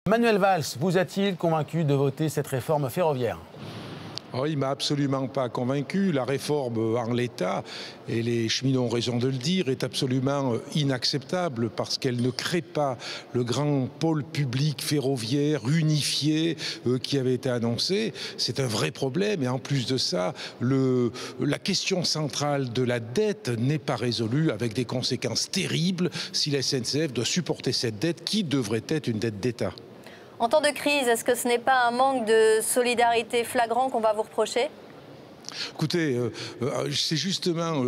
Manuel Valls vous a-t-il convaincu de voter cette réforme ferroviaire ? Oh, il ne m'a absolument pas convaincu. La réforme en l'état, et les cheminots ont raison de le dire, est absolument inacceptable parce qu'elle ne crée pas le grand pôle public ferroviaire unifié qui avait été annoncé. C'est un vrai problème et en plus de ça, la question centrale de la dette n'est pas résolue avec des conséquences terribles si la SNCF doit supporter cette dette qui devrait être une dette d'État. En temps de crise, est-ce que ce n'est pas un manque de solidarité flagrant qu'on va vous reprocher ? Écoutez, c'est justement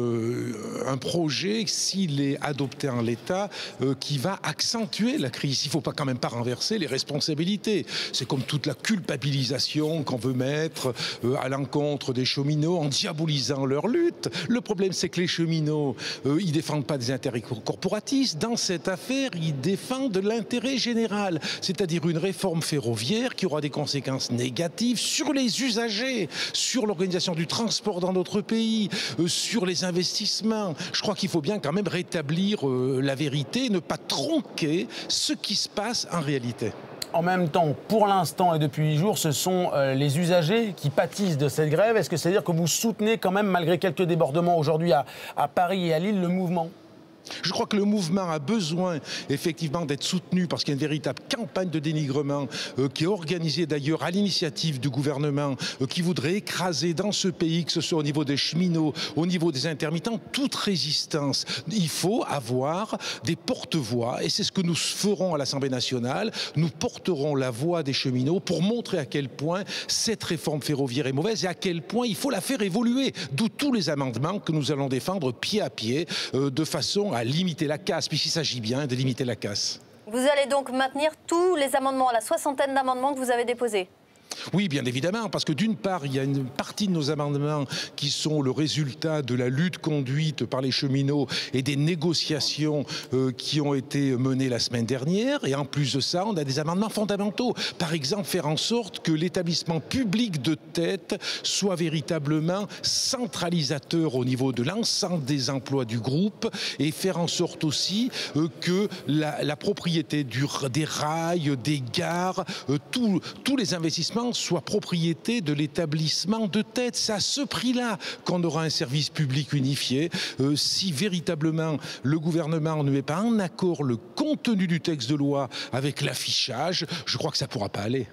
un projet, s'il est adopté en l'état, qui va accentuer la crise. Il ne faut quand même pas renverser les responsabilités. C'est comme toute la culpabilisation qu'on veut mettre à l'encontre des cheminots en diabolisant leur lutte. Le problème, c'est que les cheminots, ils ne défendent pas des intérêts corporatistes. Dans cette affaire, ils défendent l'intérêt général, c'est-à-dire une réforme ferroviaire qui aura des conséquences négatives sur les usagers, sur l'organisation du transport dans notre pays, sur les investissements. Je crois qu'il faut bien quand même rétablir la vérité, ne pas tronquer ce qui se passe en réalité. En même temps, pour l'instant et depuis 8 jours, ce sont les usagers qui pâtissent de cette grève. Est-ce que ça veut dire que vous soutenez quand même, malgré quelques débordements aujourd'hui à Paris et à Lille, le mouvement ? Je crois que le mouvement a besoin effectivement d'être soutenu parce qu'il y a une véritable campagne de dénigrement qui est organisée d'ailleurs à l'initiative du gouvernement qui voudrait écraser dans ce pays, que ce soit au niveau des cheminots, au niveau des intermittents, toute résistance. Il faut avoir des porte-voix et c'est ce que nous ferons à l'Assemblée nationale. Nous porterons la voix des cheminots pour montrer à quel point cette réforme ferroviaire est mauvaise et à quel point il faut la faire évoluer. D'où tous les amendements que nous allons défendre pied à pied de façon à limiter la casse, puisqu'il s'agit bien de limiter la casse. Vous allez donc maintenir tous les amendements, la soixantaine d'amendements que vous avez déposés ? Oui, bien évidemment, parce que d'une part, il y a une partie de nos amendements qui sont le résultat de la lutte conduite par les cheminots et des négociations qui ont été menées la semaine dernière. Et en plus de ça, on a des amendements fondamentaux. Par exemple, faire en sorte que l'établissement public de tête soit véritablement centralisateur au niveau de l'ensemble des emplois du groupe et faire en sorte aussi que la propriété des rails, des gares, tous les investissements soit propriété de l'établissement de tête. C'est à ce prix-là qu'on aura un service public unifié. Si véritablement le gouvernement ne met pas en accord le contenu du texte de loi avec l'affichage, je crois que ça ne pourra pas aller.